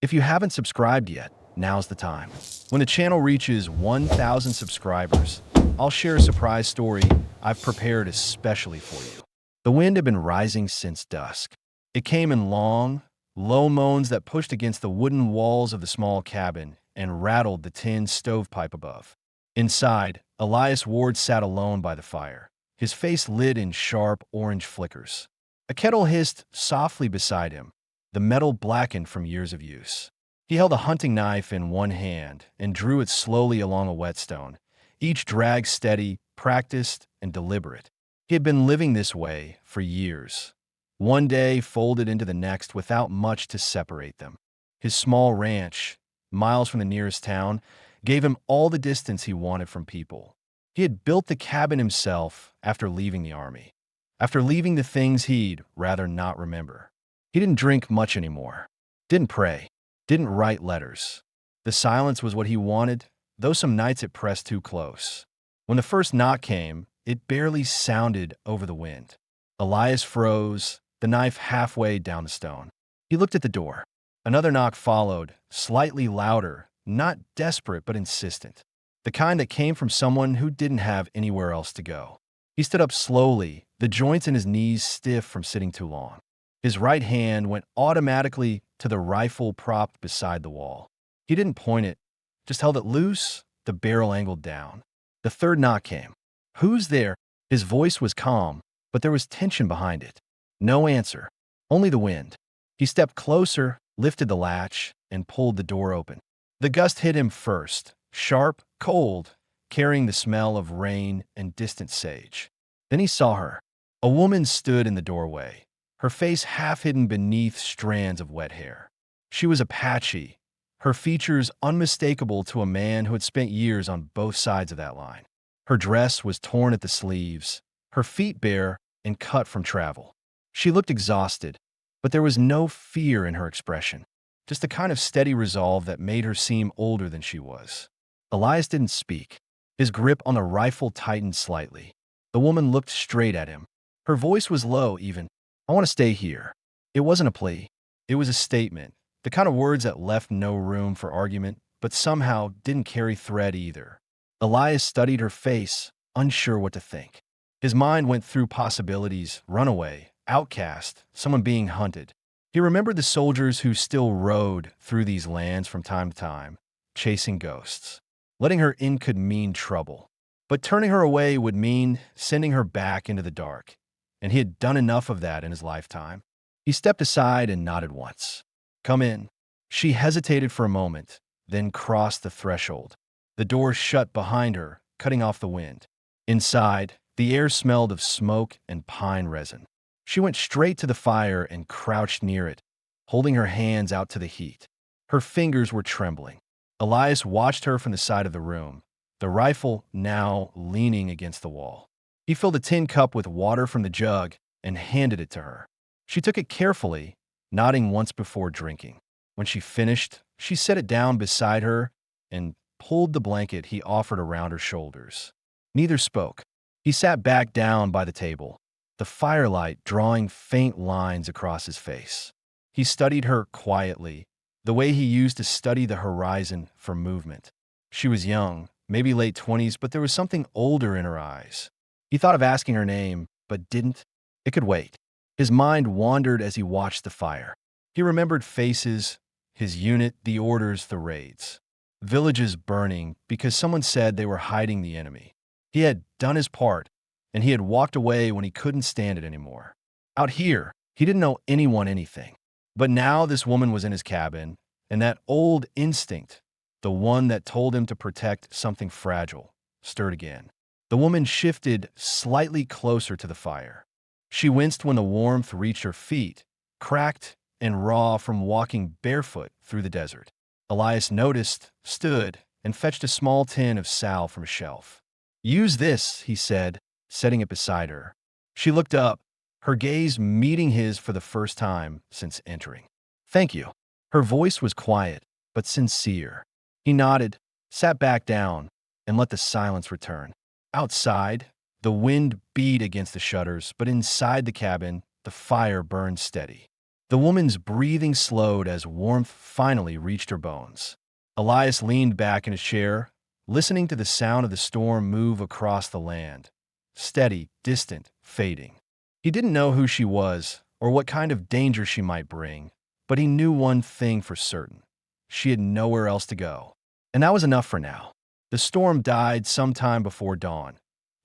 If you haven't subscribed yet, now's the time. When the channel reaches 1,000 subscribers, I'll share a surprise story I've prepared especially for you. The wind had been rising since dusk. It came in long, low moans that pushed against the wooden walls of the small cabin and rattled the tin stovepipe above. Inside, Elias Ward sat alone by the fire, his face lit in sharp orange flickers. A kettle hissed softly beside him, the metal blackened from years of use. He held a hunting knife in one hand and drew it slowly along a whetstone, each drag steady, practiced, and deliberate. He had been living this way for years. One day folded into the next without much to separate them. His small ranch, miles from the nearest town, gave him all the distance he wanted from people. He had built the cabin himself after leaving the army, after leaving the things he'd rather not remember. He didn't drink much anymore, didn't pray, didn't write letters. The silence was what he wanted, though some nights it pressed too close. When the first knock came, it barely sounded over the wind. Elias froze, the knife halfway down the stone. He looked at the door. Another knock followed, slightly louder, not desperate but insistent. The kind that came from someone who didn't have anywhere else to go. He stood up slowly, the joints in his knees stiff from sitting too long. His right hand went automatically to the rifle propped beside the wall. He didn't point it, just held it loose, the barrel angled down. The third knock came. "Who's there?" His voice was calm, but there was tension behind it. No answer, only the wind. He stepped closer, lifted the latch, and pulled the door open. The gust hit him first, sharp, cold, carrying the smell of rain and distant sage. Then he saw her. A woman stood in the doorway, her face half hidden beneath strands of wet hair. She was Apache, her features unmistakable to a man who had spent years on both sides of that line. Her dress was torn at the sleeves, her feet bare and cut from travel. She looked exhausted, but there was no fear in her expression, just a kind of steady resolve that made her seem older than she was. Elias didn't speak. His grip on the rifle tightened slightly. The woman looked straight at him. Her voice was low even. "I want to stay here." It wasn't a plea. It was a statement, the kind of words that left no room for argument, but somehow didn't carry thread either. Elias studied her face, unsure what to think. His mind went through possibilities: runaway, outcast, someone being hunted. He remembered the soldiers who still rode through these lands from time to time, chasing ghosts. Letting her in could mean trouble, but turning her away would mean sending her back into the dark, and he had done enough of that in his lifetime. He stepped aside and nodded once. "Come in." She hesitated for a moment, then crossed the threshold. The door shut behind her, cutting off the wind. Inside, the air smelled of smoke and pine resin. She went straight to the fire and crouched near it, holding her hands out to the heat. Her fingers were trembling. Elias watched her from the side of the room, the rifle now leaning against the wall. He filled a tin cup with water from the jug and handed it to her. She took it carefully, nodding once before drinking. When she finished, she set it down beside her and pulled the blanket he offered around her shoulders. Neither spoke. He sat back down by the table, the firelight drawing faint lines across his face. He studied her quietly, the way he used to study the horizon for movement. She was young, maybe late 20s, but there was something older in her eyes. He thought of asking her name, but didn't. It could wait. His mind wandered as he watched the fire. He remembered faces, his unit, the orders, the raids. Villages burning because someone said they were hiding the enemy. He had done his part, and he had walked away when he couldn't stand it anymore. Out here, he didn't know anyone anything. But now this woman was in his cabin, and that old instinct, the one that told him to protect something fragile, stirred again. The woman shifted slightly closer to the fire. She winced when the warmth reached her feet, cracked and raw from walking barefoot through the desert. Elias noticed, stood, and fetched a small tin of sal from a shelf. "Use this," he said, setting it beside her. She looked up, her gaze meeting his for the first time since entering. "Thank you." Her voice was quiet, but sincere. He nodded, sat back down, and let the silence return. Outside, the wind beat against the shutters, but inside the cabin, the fire burned steady. The woman's breathing slowed as warmth finally reached her bones. Elias leaned back in his chair, listening to the sound of the storm move across the land. Steady, distant, fading. He didn't know who she was or what kind of danger she might bring, but he knew one thing for certain. She had nowhere else to go. And that was enough for now. The storm died sometime before dawn,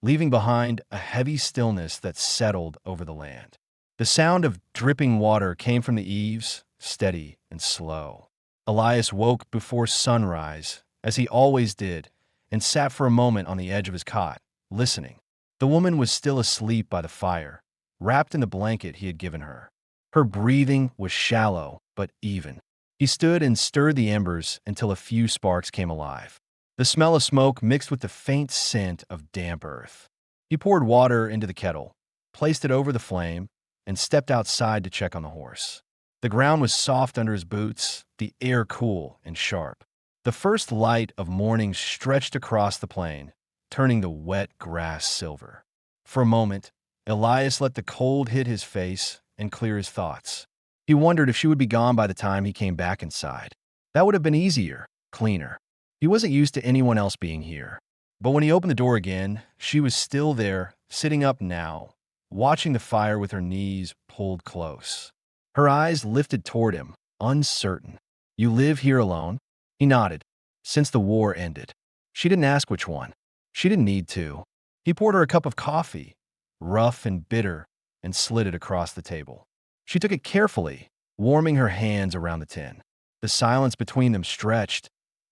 leaving behind a heavy stillness that settled over the land. The sound of dripping water came from the eaves, steady and slow. Elias woke before sunrise, as he always did, and sat for a moment on the edge of his cot, listening. The woman was still asleep by the fire, wrapped in the blanket he had given her. Her breathing was shallow but even. He stood and stirred the embers until a few sparks came alive. The smell of smoke mixed with the faint scent of damp earth. He poured water into the kettle, placed it over the flame, and stepped outside to check on the horse. The ground was soft under his boots, the air cool and sharp. The first light of morning stretched across the plain, turning the wet grass silver. For a moment, Elias let the cold hit his face and clear his thoughts. He wondered if she would be gone by the time he came back inside. That would have been easier, cleaner. He wasn't used to anyone else being here. But when he opened the door again, she was still there, sitting up now, watching the fire with her knees pulled close. Her eyes lifted toward him, uncertain. "You live here alone?" He nodded. "Since the war ended." She didn't ask which one. She didn't need to. He poured her a cup of coffee, rough and bitter, and slid it across the table. She took it carefully, warming her hands around the tin. The silence between them stretched,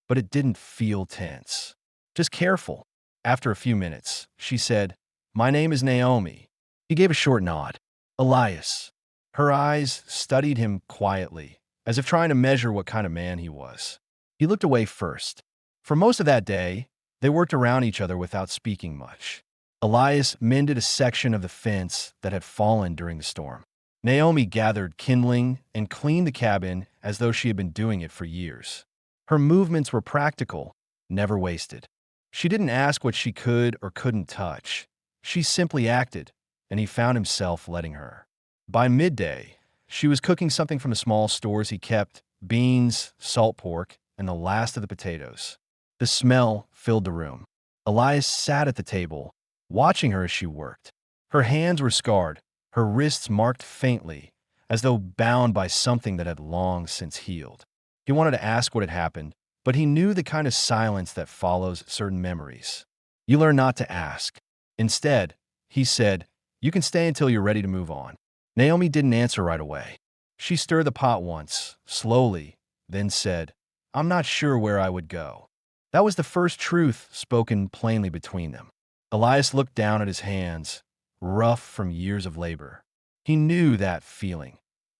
but it didn't feel tense. Just careful. After a few minutes, she said, "My name is Naomi." He gave a short nod. "Elias." Her eyes studied him quietly, as if trying to measure what kind of man he was. He looked away first. For most of that day, they worked around each other without speaking much. Elias mended a section of the fence that had fallen during the storm. Naomi gathered kindling and cleaned the cabin as though she had been doing it for years. Her movements were practical, never wasted. She didn't ask what she could or couldn't touch. She simply acted, and he found himself letting her. By midday, she was cooking something from the small stores he kept: beans, salt pork, and the last of the potatoes. The smell filled the room. Elias sat at the table, watching her as she worked. Her hands were scarred, her wrists marked faintly, as though bound by something that had long since healed. He wanted to ask what had happened, but he knew the kind of silence that follows certain memories. You learn not to ask. Instead, he said, "You can stay until you're ready to move on." Naomi didn't answer right away. She stirred the pot once, slowly, then said, "I'm not sure where I would go." That was the first truth spoken plainly between them. Elias looked down at his hands, rough from years of labor. He knew that feeling,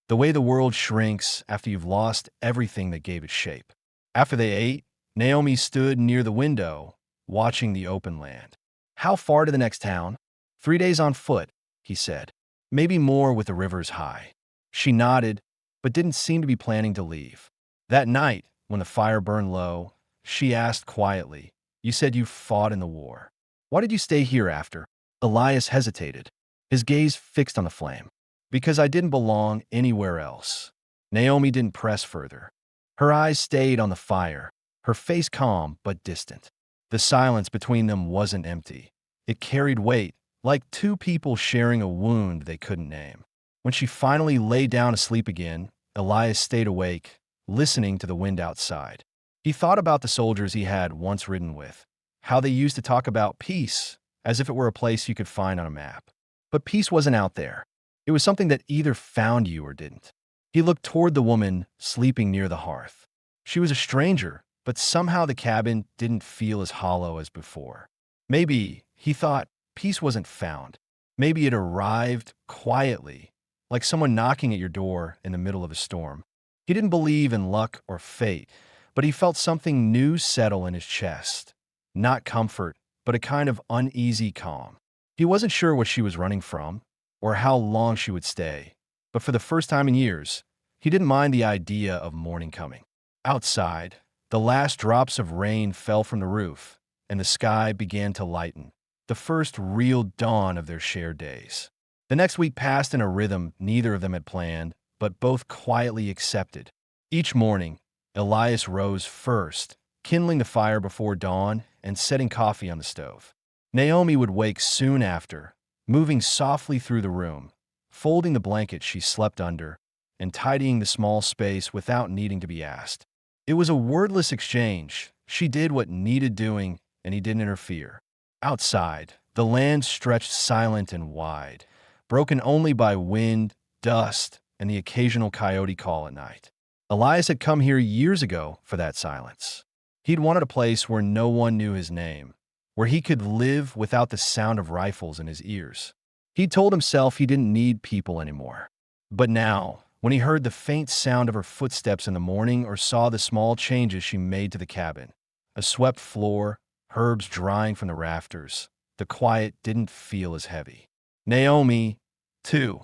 the way the world shrinks after you've lost everything that gave it shape. After they ate, Naomi stood near the window, watching the open land. "How far to the next town?" "3 days on foot," he said. "Maybe more with the rivers high." She nodded, but didn't seem to be planning to leave. That night, when the fire burned low, she asked quietly, "You said you fought in the war. Why did you stay here after?" Elias hesitated, his gaze fixed on the flame. "Because I didn't belong anywhere else." Naomi didn't press further. Her eyes stayed on the fire, her face calm but distant. The silence between them wasn't empty. It carried weight, like two people sharing a wound they couldn't name. When she finally lay down to sleep again, Elias stayed awake, listening to the wind outside. He thought about the soldiers he had once ridden with, how they used to talk about peace as if it were a place you could find on a map. But peace wasn't out there. It was something that either found you or didn't. He looked toward the woman sleeping near the hearth. She was a stranger, but somehow the cabin didn't feel as hollow as before. Maybe, he thought, peace wasn't found. Maybe it arrived quietly, like someone knocking at your door in the middle of a storm. He didn't believe in luck or fate, but he felt something new settle in his chest. Not comfort, but a kind of uneasy calm. He wasn't sure what she was running from, or how long she would stay, but for the first time in years, he didn't mind the idea of morning coming. Outside, the last drops of rain fell from the roof, and the sky began to lighten, the first real dawn of their shared days. The next week passed in a rhythm neither of them had planned, but both quietly accepted. Each morning, Elias rose first, kindling the fire before dawn and setting coffee on the stove. Naomi would wake soon after, moving softly through the room, folding the blanket she slept under, and tidying the small space without needing to be asked. It was a wordless exchange. She did what needed doing, and he didn't interfere. Outside, the land stretched silent and wide, broken only by wind, dust, and the occasional coyote call at night. Elias had come here years ago for that silence. He'd wanted a place where no one knew his name, where he could live without the sound of rifles in his ears. He told himself he didn't need people anymore. But now, when he heard the faint sound of her footsteps in the morning or saw the small changes she made to the cabin, a swept floor, herbs drying from the rafters, the quiet didn't feel as heavy. Naomi, too,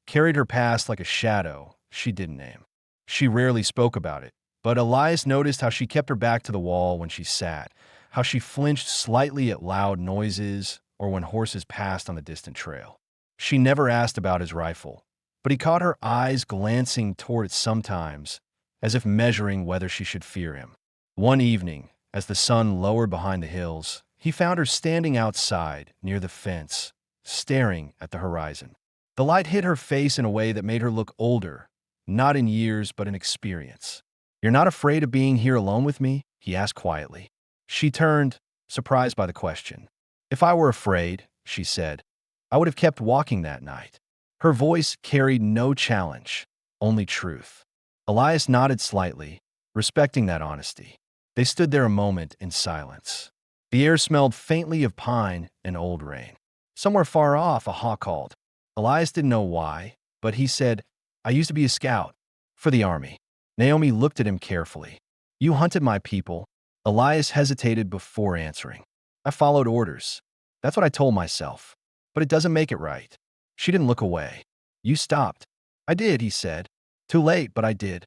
carried her past like a shadow she didn't name. She rarely spoke about it, but Elias noticed how she kept her back to the wall when she sat, how she flinched slightly at loud noises or when horses passed on the distant trail. She never asked about his rifle, but he caught her eyes glancing toward it sometimes, as if measuring whether she should fear him. One evening, as the sun lowered behind the hills, he found her standing outside near the fence, staring at the horizon. The light hit her face in a way that made her look older, not in years but in experience. "You're not afraid of being here alone with me?" he asked quietly. She turned, surprised by the question. "If I were afraid," she said, "I would have kept walking that night." Her voice carried no challenge, only truth. Elias nodded slightly, respecting that honesty. They stood there a moment in silence. The air smelled faintly of pine and old rain. Somewhere far off, a hawk called. Elias didn't know why, but he said, "I used to be a scout for the army." Naomi looked at him carefully. "You hunted my people." Elias hesitated before answering. "I followed orders. That's what I told myself. But it doesn't make it right." She didn't look away. "You stopped." "I did," he said. "Too late, but I did."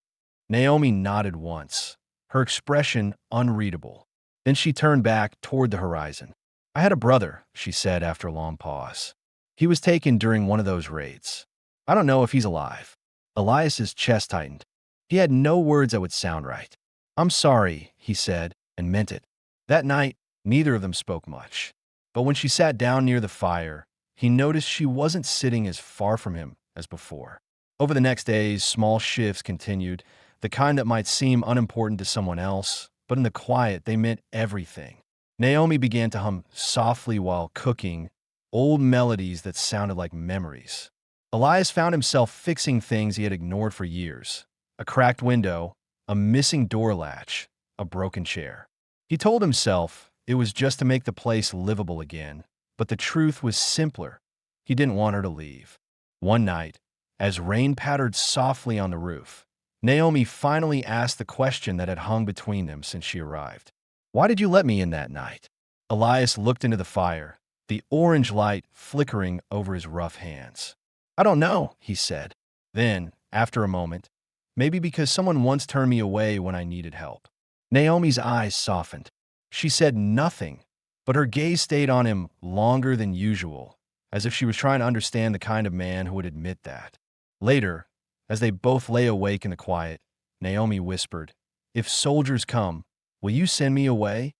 Naomi nodded once, her expression unreadable. Then she turned back toward the horizon. "I had a brother," she said after a long pause. "He was taken during one of those raids. I don't know if he's alive." Elias's chest tightened. He had no words that would sound right. "I'm sorry," he said, and meant it. That night, neither of them spoke much. But when she sat down near the fire, he noticed she wasn't sitting as far from him as before. Over the next days, small shifts continued, the kind that might seem unimportant to someone else, but in the quiet, they meant everything. Naomi began to hum softly while cooking, old melodies that sounded like memories. Elias found himself fixing things he had ignored for years. A cracked window, a missing door latch, a broken chair. He told himself it was just to make the place livable again, but the truth was simpler. He didn't want her to leave. One night, as rain pattered softly on the roof, Naomi finally asked the question that had hung between them since she arrived. "Why did you let me in that night?" Elias looked into the fire, the orange light flickering over his rough hands. "I don't know," he said. Then, after a moment, "Maybe because someone once turned me away when I needed help." Naomi's eyes softened. She said nothing, but her gaze stayed on him longer than usual, as if she was trying to understand the kind of man who would admit that. Later, as they both lay awake in the quiet, Naomi whispered, "If soldiers come, will you send me away?"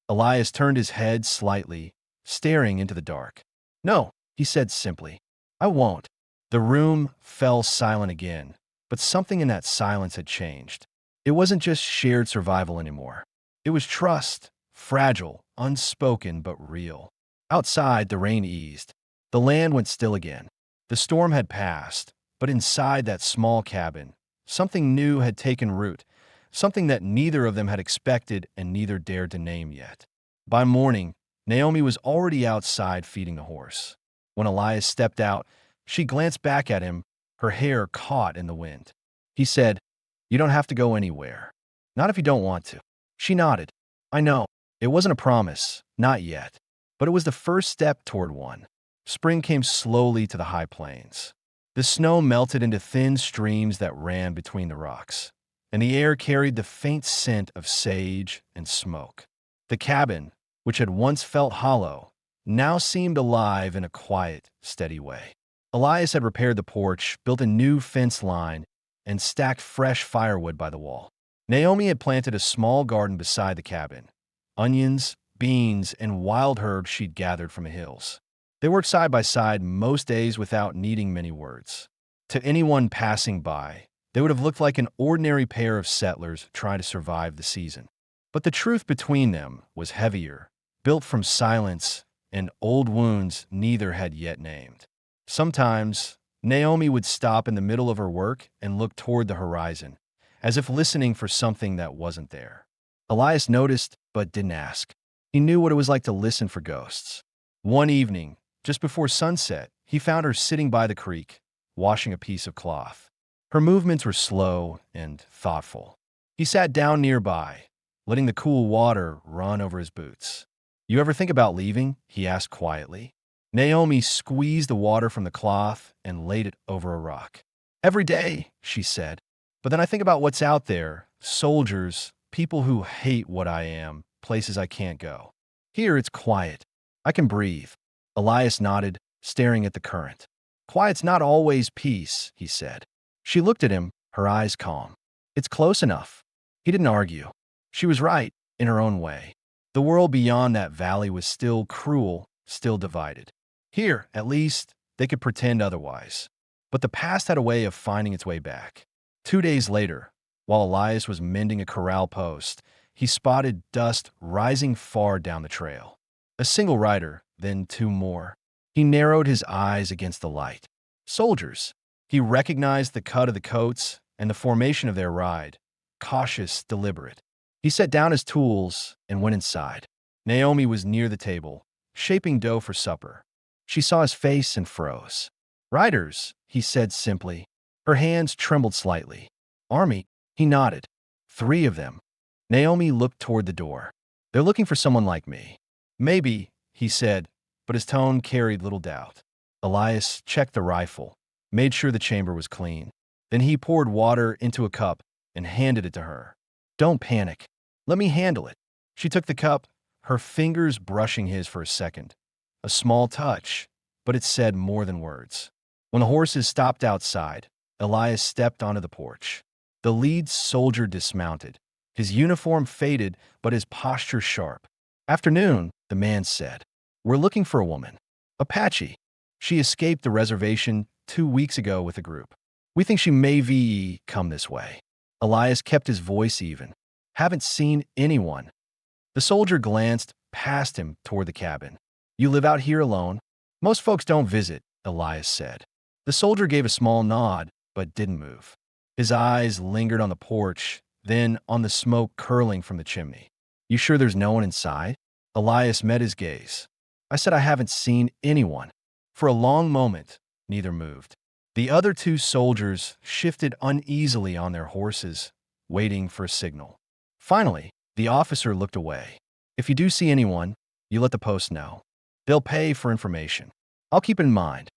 Elias turned his head slightly, staring into the dark. "No," he said simply. "I won't." The room fell silent again, but something in that silence had changed. It wasn't just shared survival anymore. It was trust, fragile, unspoken, but real. Outside, the rain eased. The land went still again. The storm had passed, but inside that small cabin, something new had taken root, something that neither of them had expected and neither dared to name yet. By morning, Naomi was already outside feeding the horse. When Elias stepped out, she glanced back at him, her hair caught in the wind. He said, "You don't have to go anywhere. Not if you don't want to." She nodded. "I know. It wasn't a promise, not yet. But it was the first step toward one." Spring came slowly to the high plains. The snow melted into thin streams that ran between the rocks, and the air carried the faint scent of sage and smoke. The cabin, which had once felt hollow, now seemed alive in a quiet, steady way. Elias had repaired the porch, built a new fence line, and stacked fresh firewood by the wall. Naomi had planted a small garden beside the cabin. Onions, beans, and wild herbs she'd gathered from the hills. They worked side by side most days without needing many words. To anyone passing by, they would have looked like an ordinary pair of settlers trying to survive the season. But the truth between them was heavier, built from silence and old wounds neither had yet named. Sometimes, Naomi would stop in the middle of her work and look toward the horizon, as if listening for something that wasn't there. Elias noticed, but didn't ask. He knew what it was like to listen for ghosts. One evening, just before sunset, he found her sitting by the creek, washing a piece of cloth. Her movements were slow and thoughtful. He sat down nearby, letting the cool water run over his boots. "You ever think about leaving?" he asked quietly. Naomi squeezed the water from the cloth and laid it over a rock. "Every day," she said. "But then I think about what's out there, soldiers, people who hate what I am, places I can't go. Here it's quiet. I can breathe." Elias nodded, staring at the current. "Quiet's not always peace," he said. She looked at him, her eyes calm. "It's close enough." He didn't argue. She was right, in her own way. The world beyond that valley was still cruel, still divided. Here, at least, they could pretend otherwise. But the past had a way of finding its way back. 2 days later, while Elias was mending a corral post, he spotted dust rising far down the trail. A single rider, then two more. He narrowed his eyes against the light. Soldiers. He recognized the cut of the coats and the formation of their ride. Cautious, deliberate. He set down his tools and went inside. Naomi was near the table, shaping dough for supper. She saw his face and froze. "Riders," he said simply. Her hands trembled slightly. "Army," he nodded. "3 of them." Naomi looked toward the door. "They're looking for someone like me." "Maybe," he said, but his tone carried little doubt. Elias checked the rifle, made sure the chamber was clean. Then he poured water into a cup and handed it to her. "Don't panic. Let me handle it." She took the cup, her fingers brushing his for a second. A small touch, but it said more than words. When the horses stopped outside, Elias stepped onto the porch. The lead soldier dismounted. His uniform faded, but his posture sharp. "Afternoon," the man said. "We're looking for a woman. Apache. She escaped the reservation 2 weeks ago with a group. We think she may come this way." Elias kept his voice even. "Haven't seen anyone." The soldier glanced past him toward the cabin. "You live out here alone?" "Most folks don't visit," Elias said. The soldier gave a small nod, but didn't move. His eyes lingered on the porch, then on the smoke curling from the chimney. "You sure there's no one inside?" Elias met his gaze. "I said I haven't seen anyone." For a long moment, neither moved. The other 2 soldiers shifted uneasily on their horses, waiting for a signal. Finally, the officer looked away. "If you do see anyone, you let the post know. They'll pay for information. I'll keep it in mind."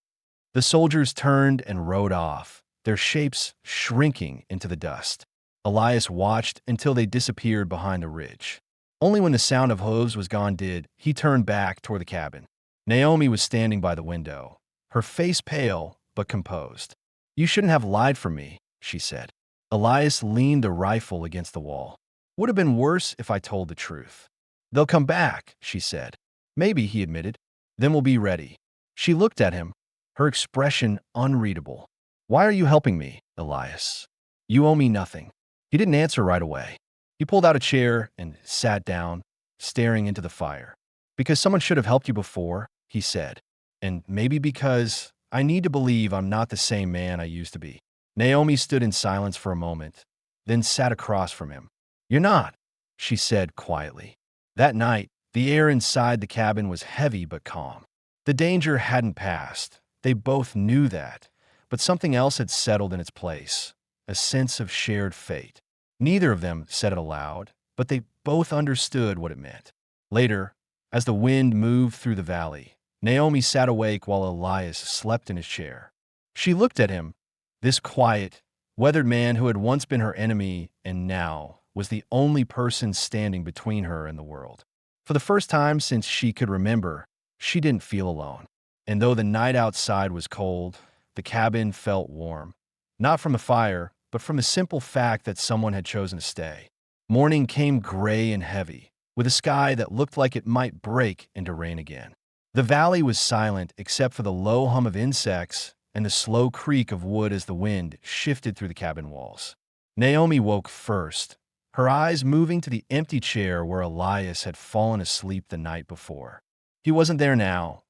The soldiers turned and rode off, their shapes shrinking into the dust. Elias watched until they disappeared behind a ridge. Only when the sound of hooves was gone did he turn back toward the cabin. Naomi was standing by the window, her face pale but composed. "You shouldn't have lied for me," she said. Elias leaned the rifle against the wall. "Would have been worse if I told the truth." "They'll come back," she said. "Maybe," he admitted. "Then we'll be ready." She looked at him, her expression unreadable. "Why are you helping me, Elias? You owe me nothing." He didn't answer right away. He pulled out a chair and sat down, staring into the fire. "Because someone should have helped you before," he said. "And maybe because I need to believe I'm not the same man I used to be." Naomi stood in silence for a moment, then sat across from him. "You're not," she said quietly. That night, the air inside the cabin was heavy but calm. The danger hadn't passed. They both knew that, but something else had settled in its place, a sense of shared fate. Neither of them said it aloud, but they both understood what it meant. Later, as the wind moved through the valley, Naomi sat awake while Elias slept in his chair. She looked at him, this quiet, weathered man who had once been her enemy and now was the only person standing between her and the world. For the first time since she could remember, she didn't feel alone. And though the night outside was cold, the cabin felt warm. Not from the fire, but from the simple fact that someone had chosen to stay. Morning came gray and heavy, with a sky that looked like it might break into rain again. The valley was silent except for the low hum of insects and the slow creak of wood as the wind shifted through the cabin walls. Naomi woke first, her eyes moving to the empty chair where Elias had fallen asleep the night before. He wasn't there now,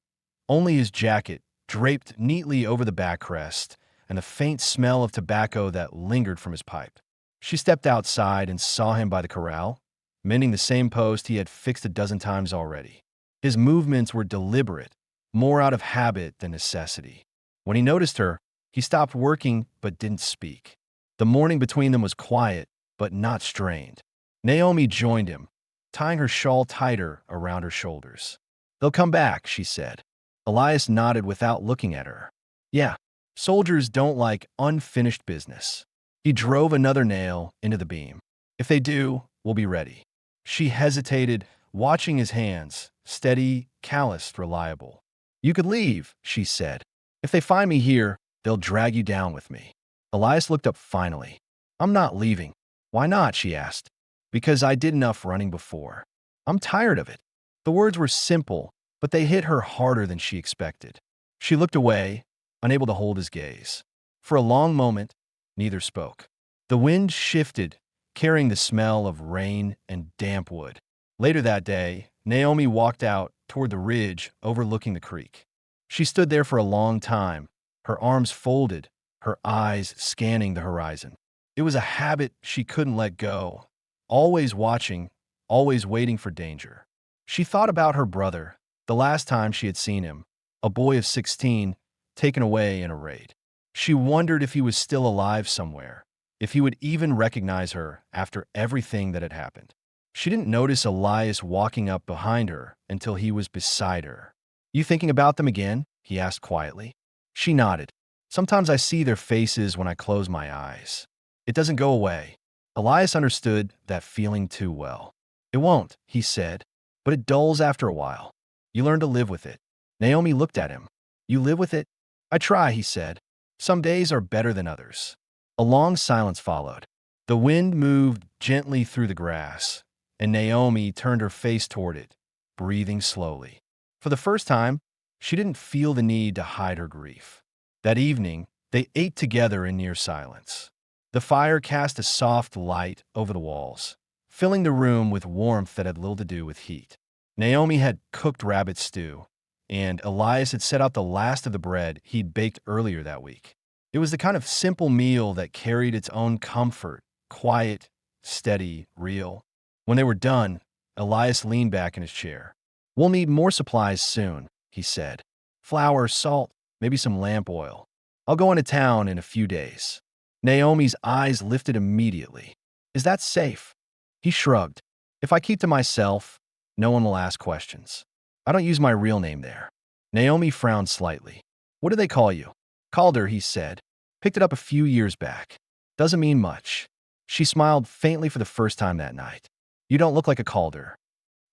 only his jacket, draped neatly over the backrest, and the faint smell of tobacco that lingered from his pipe. She stepped outside and saw him by the corral, mending the same post he had fixed a dozen times already. His movements were deliberate, more out of habit than necessity. When he noticed her, he stopped working but didn't speak. The morning between them was quiet, but not strained. Naomi joined him, tying her shawl tighter around her shoulders. "They'll come back," she said. Elias nodded without looking at her. "Yeah, soldiers don't like unfinished business." He drove another nail into the beam. "If they do, we'll be ready." She hesitated, watching his hands, steady, calloused, reliable. "You could leave," she said. "If they find me here, they'll drag you down with me." Elias looked up finally. "I'm not leaving." "Why not?" she asked. "Because I did enough running before. I'm tired of it." The words were simple, but they hit her harder than she expected. She looked away, unable to hold his gaze. For a long moment, neither spoke. The wind shifted, carrying the smell of rain and damp wood. Later that day, Naomi walked out toward the ridge overlooking the creek. She stood there for a long time, her arms folded, her eyes scanning the horizon. It was a habit she couldn't let go, always watching, always waiting for danger. She thought about her brother, the last time she had seen him, a boy of 16, taken away in a raid. She wondered if he was still alive somewhere, if he would even recognize her after everything that had happened. She didn't notice Elias walking up behind her until he was beside her. "You thinking about them again?" he asked quietly. She nodded. "Sometimes I see their faces when I close my eyes. It doesn't go away." Elias understood that feeling too well. "It won't," he said, "but it dulls after a while. You learn to live with it." Naomi looked at him. "You live with it?" "I try," he said. "Some days are better than others." A long silence followed. The wind moved gently through the grass, and Naomi turned her face toward it, breathing slowly. For the first time, she didn't feel the need to hide her grief. That evening, they ate together in near silence. The fire cast a soft light over the walls, filling the room with warmth that had little to do with heat. Naomi had cooked rabbit stew, and Elias had set out the last of the bread he'd baked earlier that week. It was the kind of simple meal that carried its own comfort, quiet, steady, real. When they were done, Elias leaned back in his chair. "We'll need more supplies soon," he said. "Flour, salt, maybe some lamp oil. I'll go into town in a few days." Naomi's eyes lifted immediately. "Is that safe?" He shrugged. "If I keep to myself, no one will ask questions. I don't use my real name there." Naomi frowned slightly. "What do they call you?" "Calder," he said. "Picked it up a few years back. Doesn't mean much." She smiled faintly for the first time that night. "You don't look like a Calder."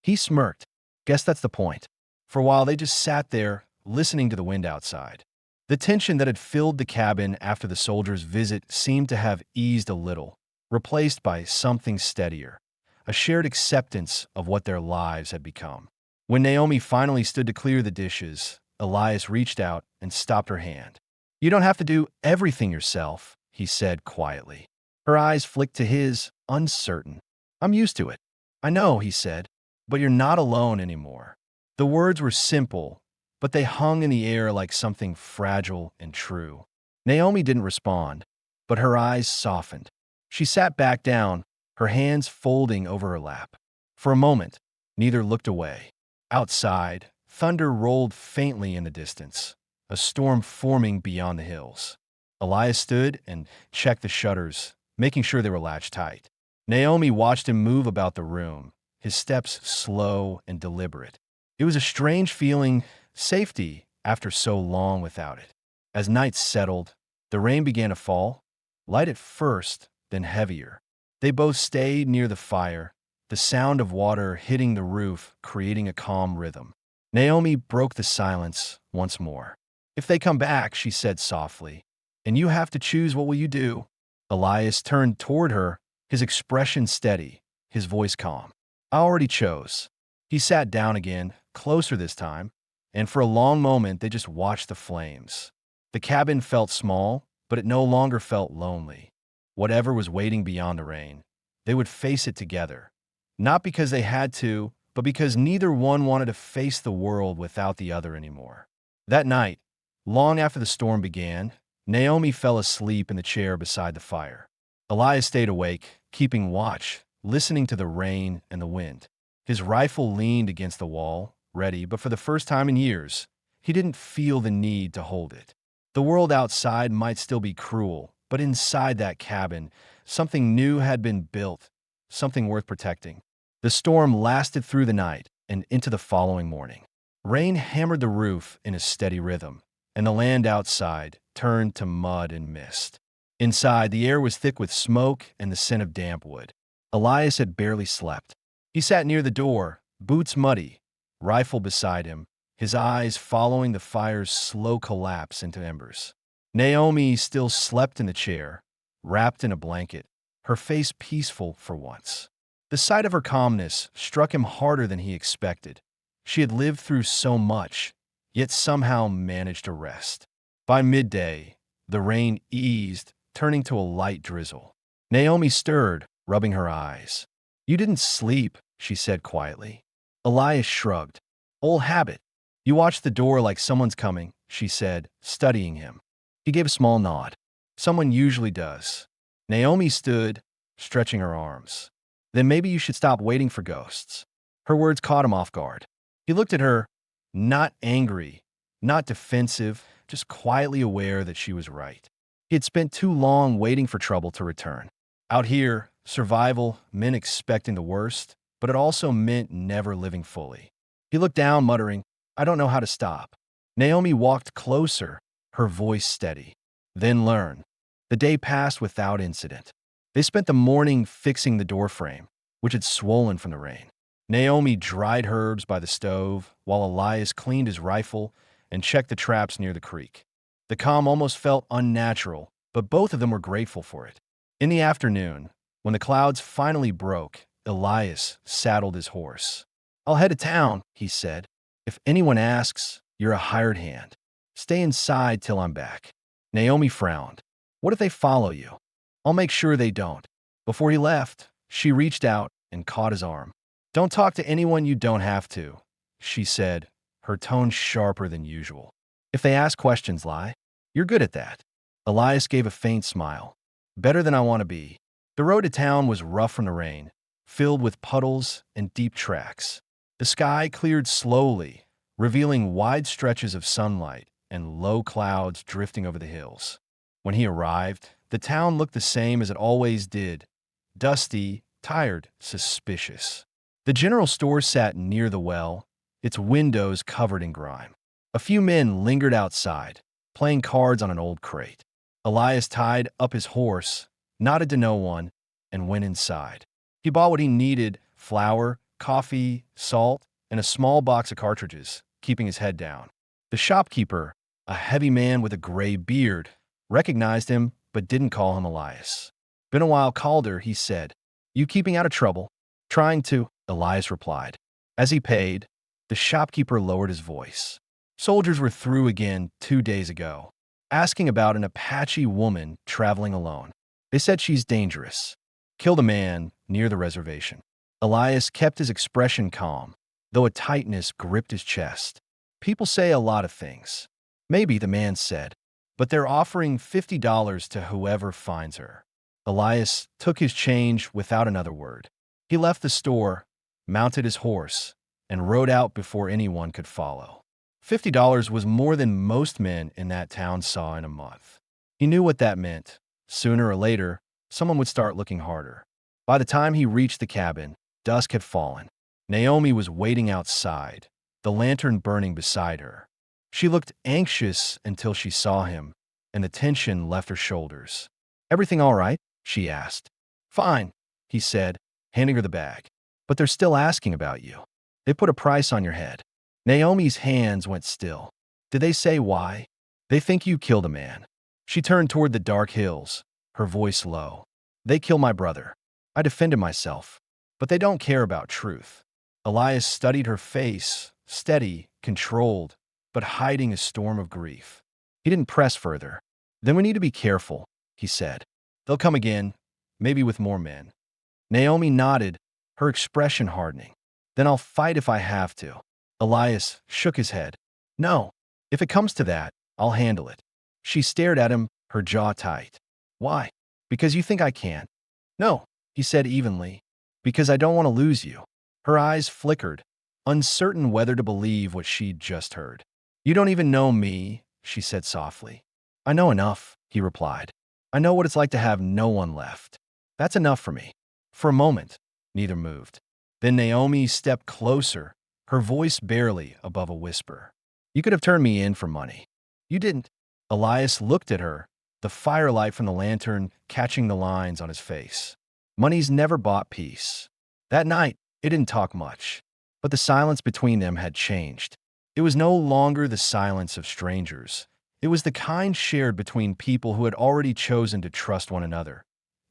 He smirked. "Guess that's the point." For a while, they just sat there, listening to the wind outside. The tension that had filled the cabin after the soldiers' visit seemed to have eased a little, replaced by something steadier, a shared acceptance of what their lives had become. When Naomi finally stood to clear the dishes, Elias reached out and stopped her hand. "You don't have to do everything yourself," he said quietly. Her eyes flicked to his, uncertain. "I'm used to it." "I know," he said, "but you're not alone anymore." The words were simple, but they hung in the air like something fragile and true. Naomi didn't respond, but her eyes softened. She sat back down, her hands folding over her lap. For a moment, neither looked away. Outside, thunder rolled faintly in the distance, a storm forming beyond the hills. Elias stood and checked the shutters, making sure they were latched tight. Naomi watched him move about the room, his steps slow and deliberate. It was a strange feeling, safety after so long without it. As night settled, the rain began to fall, light at first, then heavier. They both stayed near the fire, the sound of water hitting the roof creating a calm rhythm. Naomi broke the silence once more. If they come back, she said softly, and you have to choose, what will you do? Elias turned toward her, his expression steady, his voice calm. I already chose. He sat down again, closer this time, and for a long moment they just watched the flames. The cabin felt small, but it no longer felt lonely. Whatever was waiting beyond the rain, they would face it together. Not because they had to, but because neither one wanted to face the world without the other anymore. That night, long after the storm began, Naomi fell asleep in the chair beside the fire. Elias stayed awake, keeping watch, listening to the rain and the wind. His rifle leaned against the wall, ready, but for the first time in years, he didn't feel the need to hold it. The world outside might still be cruel, but inside that cabin, something new had been built, something worth protecting. The storm lasted through the night and into the following morning. Rain hammered the roof in a steady rhythm, and the land outside turned to mud and mist. Inside, the air was thick with smoke and the scent of damp wood. Elias had barely slept. He sat near the door, boots muddy, rifle beside him, his eyes following the fire's slow collapse into embers. Naomi still slept in the chair, wrapped in a blanket, her face peaceful for once. The sight of her calmness struck him harder than he expected. She had lived through so much, yet somehow managed to rest. By midday, the rain eased, turning to a light drizzle. Naomi stirred, rubbing her eyes. You didn't sleep, she said quietly. Elias shrugged. Old habit. You watch the door like someone's coming, she said, studying him. He gave a small nod. Someone usually does. Naomi stood, stretching her arms. Then maybe you should stop waiting for ghosts. Her words caught him off guard. He looked at her, not angry, not defensive, just quietly aware that she was right. He had spent too long waiting for trouble to return. Out here, survival meant expecting the worst, but it also meant never living fully. He looked down, muttering, I don't know how to stop. Naomi walked closer, her voice steady. Then learn. The day passed without incident. They spent the morning fixing the doorframe, which had swollen from the rain. Naomi dried herbs by the stove, while Elias cleaned his rifle and checked the traps near the creek. The calm almost felt unnatural, but both of them were grateful for it. In the afternoon, when the clouds finally broke, Elias saddled his horse. I'll head to town, he said. If anyone asks, you're a hired hand. Stay inside till I'm back. Naomi frowned. What if they follow you? I'll make sure they don't. Before he left, she reached out and caught his arm. Don't talk to anyone you don't have to, she said, her tone sharper than usual. If they ask questions, lie. You're good at that. Elias gave a faint smile. Better than I want to be. The road to town was rough from the rain, filled with puddles and deep tracks. The sky cleared slowly, revealing wide stretches of sunlight and low clouds drifting over the hills. When he arrived, the town looked the same as it always did, dusty, tired, suspicious. The general store sat near the well, its windows covered in grime. A few men lingered outside, playing cards on an old crate. Elias tied up his horse, nodded to no one, and went inside. He bought what he needed: flour, coffee, salt, and a small box of cartridges, keeping his head down. The shopkeeper, a heavy man with a gray beard, recognized him but didn't call him Elias. Been a while, Calder, he said. You keeping out of trouble? Trying to, Elias replied. As he paid, the shopkeeper lowered his voice. Soldiers were through again 2 days ago, asking about an Apache woman traveling alone. They said she's dangerous. Killed a man near the reservation. Elias kept his expression calm, though a tightness gripped his chest. People say a lot of things. Maybe, the man said, but they're offering $50 to whoever finds her. Elias took his change without another word. He left the store, mounted his horse, and rode out before anyone could follow. $50 was more than most men in that town saw in a month. He knew what that meant. Sooner or later, someone would start looking harder. By the time he reached the cabin, dusk had fallen. Naomi was waiting outside, the lantern burning beside her. She looked anxious until she saw him, and the tension left her shoulders. Everything all right? She asked. Fine, he said, handing her the bag. But they're still asking about you. They put a price on your head. Naomi's hands went still. Did they say why? They think you killed a man. She turned toward the dark hills, her voice low. They kill my brother. I defended myself. But they don't care about truth. Elias studied her face, steady, controlled, but hiding a storm of grief. He didn't press further. Then we need to be careful, he said. They'll come again, maybe with more men. Naomi nodded, her expression hardening. Then I'll fight if I have to. Elias shook his head. No, if it comes to that, I'll handle it. She stared at him, her jaw tight. Why? Because you think I can't? No, he said evenly. Because I don't want to lose you. Her eyes flickered, uncertain whether to believe what she'd just heard. You don't even know me, she said softly. I know enough, he replied. I know what it's like to have no one left. That's enough for me. For a moment, neither moved. Then Naomi stepped closer, her voice barely above a whisper. You could have turned me in for money. You didn't. Elias looked at her, the firelight from the lantern catching the lines on his face. Money's never bought peace. That night, it didn't talk much, but the silence between them had changed. It was no longer the silence of strangers. It was the kind shared between people who had already chosen to trust one another,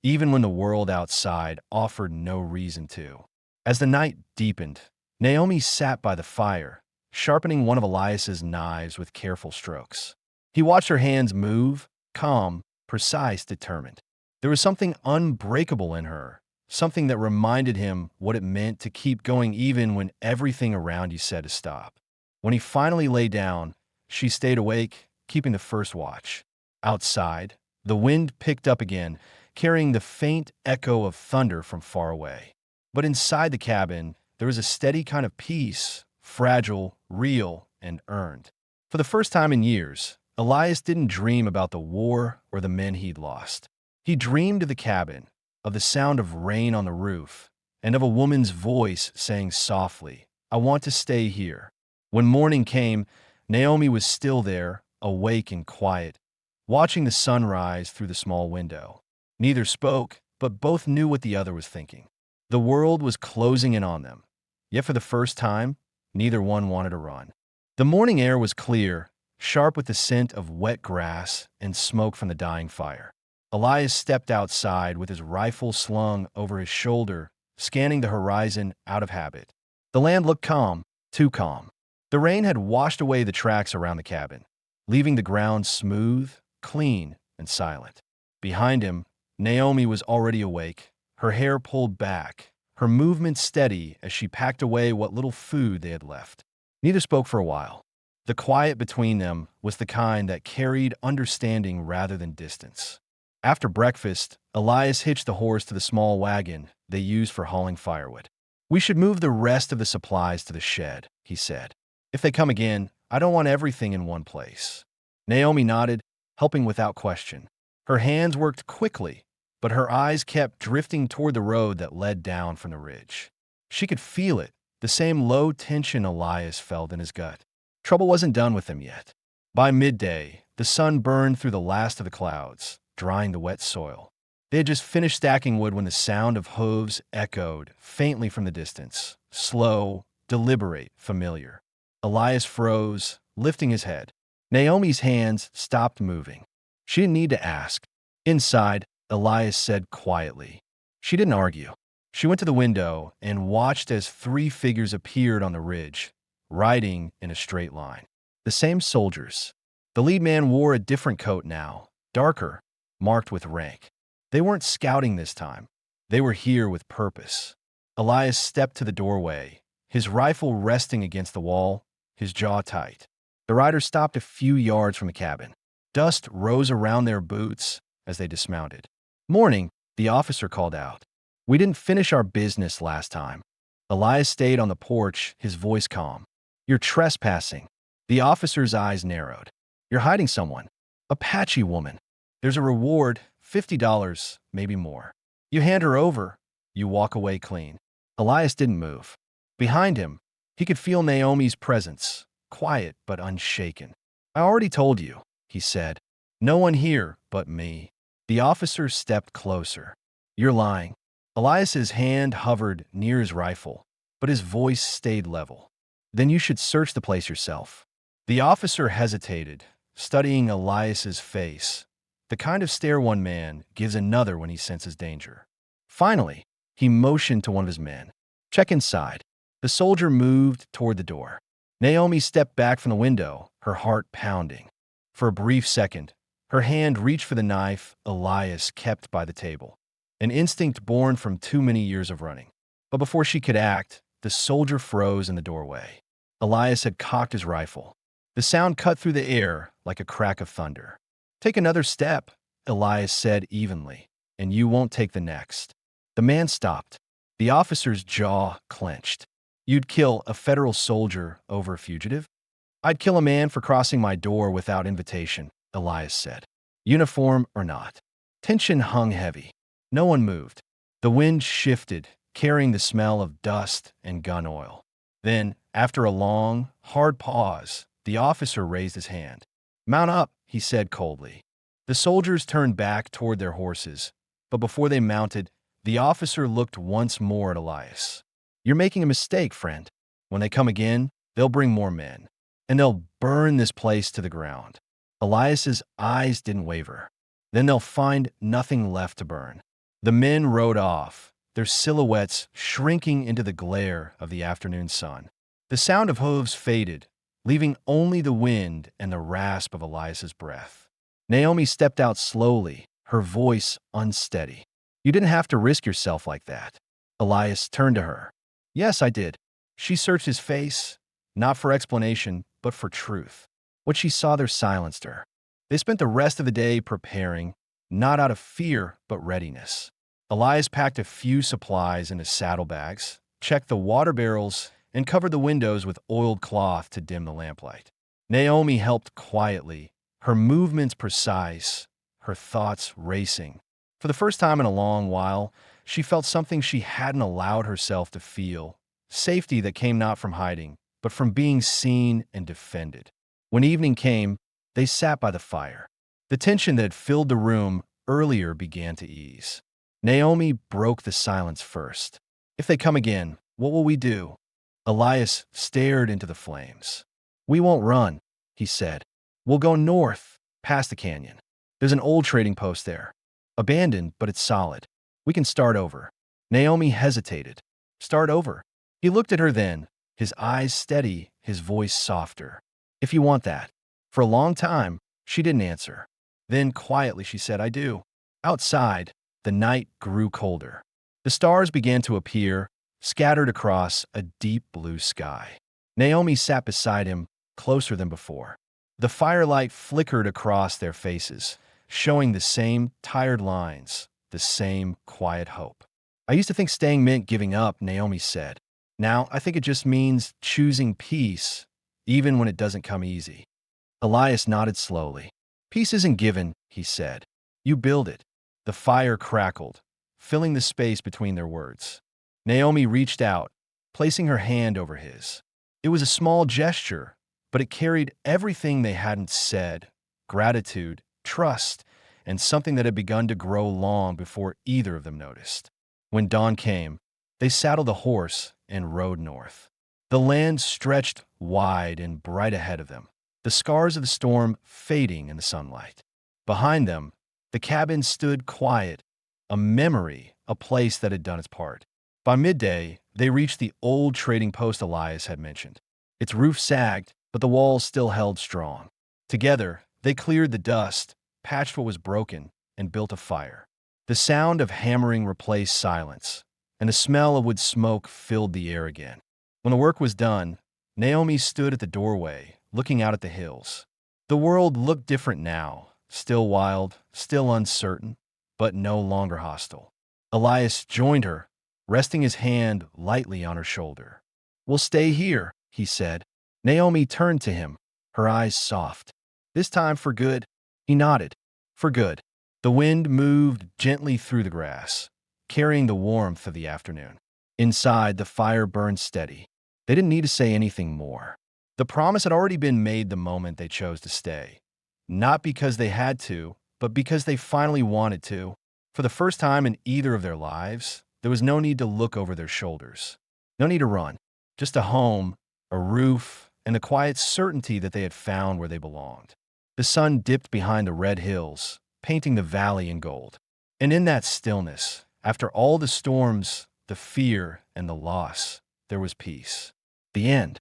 even when the world outside offered no reason to. As the night deepened, Naomi sat by the fire, sharpening one of Elias's knives with careful strokes. He watched her hands move, calm, precise, determined. There was something unbreakable in her, something that reminded him what it meant to keep going even when everything around you said to stop. When he finally lay down, she stayed awake, keeping the first watch. Outside, the wind picked up again, carrying the faint echo of thunder from far away. But inside the cabin, there was a steady kind of peace, fragile, real, and earned. For the first time in years, Elias didn't dream about the war or the men he'd lost. He dreamed of the cabin, of the sound of rain on the roof, and of a woman's voice saying softly, I want to stay here. When morning came, Naomi was still there, awake and quiet, watching the sun rise through the small window. Neither spoke, but both knew what the other was thinking. The world was closing in on them, yet for the first time, neither one wanted to run. The morning air was clear, sharp with the scent of wet grass and smoke from the dying fire. Elias stepped outside with his rifle slung over his shoulder, scanning the horizon out of habit. The land looked calm, too calm. The rain had washed away the tracks around the cabin, leaving the ground smooth, clean, and silent. Behind him, Naomi was already awake, her hair pulled back, her movements steady as she packed away what little food they had left. Neither spoke for a while. The quiet between them was the kind that carried understanding rather than distance. After breakfast, Elias hitched the horse to the small wagon they used for hauling firewood. We should move the rest of the supplies to the shed, he said. If they come again, I don't want everything in one place. Naomi nodded, helping without question. Her hands worked quickly, but her eyes kept drifting toward the road that led down from the ridge. She could feel it, the same low tension Elias felt in his gut. Trouble wasn't done with him yet. By midday, the sun burned through the last of the clouds, drying the wet soil. They had just finished stacking wood when the sound of hooves echoed faintly from the distance, slow, deliberate, familiar. Elias froze, lifting his head. Naomi's hands stopped moving. She didn't need to ask. Inside, Elias said quietly. She didn't argue. She went to the window and watched as 3 figures appeared on the ridge, riding in a straight line. The same soldiers. The lead man wore a different coat now, darker, marked with rank. They weren't scouting this time. They were here with purpose. Elias stepped to the doorway, his rifle resting against the wall, his jaw tight. The riders stopped a few yards from the cabin. Dust rose around their boots as they dismounted. Morning, the officer called out. We didn't finish our business last time. Elias stayed on the porch, his voice calm. You're trespassing. The officer's eyes narrowed. You're hiding someone. Apache woman. There's a reward, $50, maybe more. You hand her over, you walk away clean. Elias didn't move. Behind him, he could feel Naomi's presence, quiet but unshaken. I already told you, he said. No one here but me. The officer stepped closer. You're lying. Elias's hand hovered near his rifle, but his voice stayed level. Then you should search the place yourself. The officer hesitated, studying Elias's face, the kind of stare one man gives another when he senses danger. Finally, he motioned to one of his men. "Check inside." The soldier moved toward the door. Naomi stepped back from the window, her heart pounding. For a brief second, her hand reached for the knife Elias kept by the table, an instinct born from too many years of running. But before she could act, the soldier froze in the doorway. Elias had cocked his rifle. The sound cut through the air like a crack of thunder. "Take another step," Elias said evenly, "and you won't take the next." The man stopped. The officer's jaw clenched. "You'd kill a federal soldier over a fugitive?" "I'd kill a man for crossing my door without invitation," Elias said. Uniform or not. Tension hung heavy. No one moved. The wind shifted, carrying the smell of dust and gun oil. Then, after a long, hard pause, the officer raised his hand. "Mount up," he said coldly. The soldiers turned back toward their horses, but before they mounted, the officer looked once more at Elias. "You're making a mistake, friend. When they come again, they'll bring more men, and they'll burn this place to the ground." Elias's eyes didn't waver. "Then they'll find nothing left to burn." The men rode off, their silhouettes shrinking into the glare of the afternoon sun. The sound of hooves faded, leaving only the wind and the rasp of Elias's breath. Naomi stepped out slowly, her voice unsteady. "You didn't have to risk yourself like that." Elias turned to her. "Yes, I did." She searched his face, not for explanation, but for truth. What she saw there silenced her. They spent the rest of the day preparing, not out of fear, but readiness. Elias packed a few supplies into saddlebags, checked the water barrels, and covered the windows with oiled cloth to dim the lamplight. Naomi helped quietly, her movements precise, her thoughts racing. For the first time in a long while, she felt something she hadn't allowed herself to feel, safety that came not from hiding, but from being seen and defended. When evening came, they sat by the fire. The tension that had filled the room earlier began to ease. Naomi broke the silence first. "If they come again, what will we do?" Elias stared into the flames. "We won't run," he said. "We'll go north, past the canyon. There's an old trading post there. Abandoned, but it's solid. We can start over." Naomi hesitated. "Start over?" He looked at her then, his eyes steady, his voice softer. "If you want that." For a long time, she didn't answer. Then quietly she said, "I do." Outside, the night grew colder. The stars began to appear, scattered across a deep blue sky. Naomi sat beside him, closer than before. The firelight flickered across their faces, showing the same tired lines, the same quiet hope. "I used to think staying meant giving up," Naomi said. "Now I think it just means choosing peace, even when it doesn't come easy." Elias nodded slowly. "Peace isn't given," he said. "You build it." The fire crackled, filling the space between their words. Naomi reached out, placing her hand over his. It was a small gesture, but it carried everything they hadn't said: gratitude, trust, and something that had begun to grow long before either of them noticed. When dawn came, they saddled a horse and rode north. The land stretched wide and bright ahead of them, the scars of the storm fading in the sunlight. Behind them, the cabin stood quiet, a memory, a place that had done its part. By midday, they reached the old trading post Elias had mentioned. Its roof sagged, but the walls still held strong. Together, they cleared the dust, patched what was broken, and built a fire. The sound of hammering replaced silence, and the smell of wood smoke filled the air again. When the work was done, Naomi stood at the doorway, looking out at the hills. The world looked different now, still wild, still uncertain, but no longer hostile. Elias joined her, resting his hand lightly on her shoulder. "We'll stay here," he said. Naomi turned to him, her eyes soft. "This time for good?" He nodded. "For good." The wind moved gently through the grass, carrying the warmth of the afternoon. Inside, the fire burned steady. They didn't need to say anything more. The promise had already been made the moment they chose to stay. Not because they had to, but because they finally wanted to. For the first time in either of their lives, there was no need to look over their shoulders. No need to run. Just a home, a roof, and the quiet certainty that they had found where they belonged. The sun dipped behind the red hills, painting the valley in gold. And in that stillness, after all the storms, the fear, and the loss, there was peace. The end.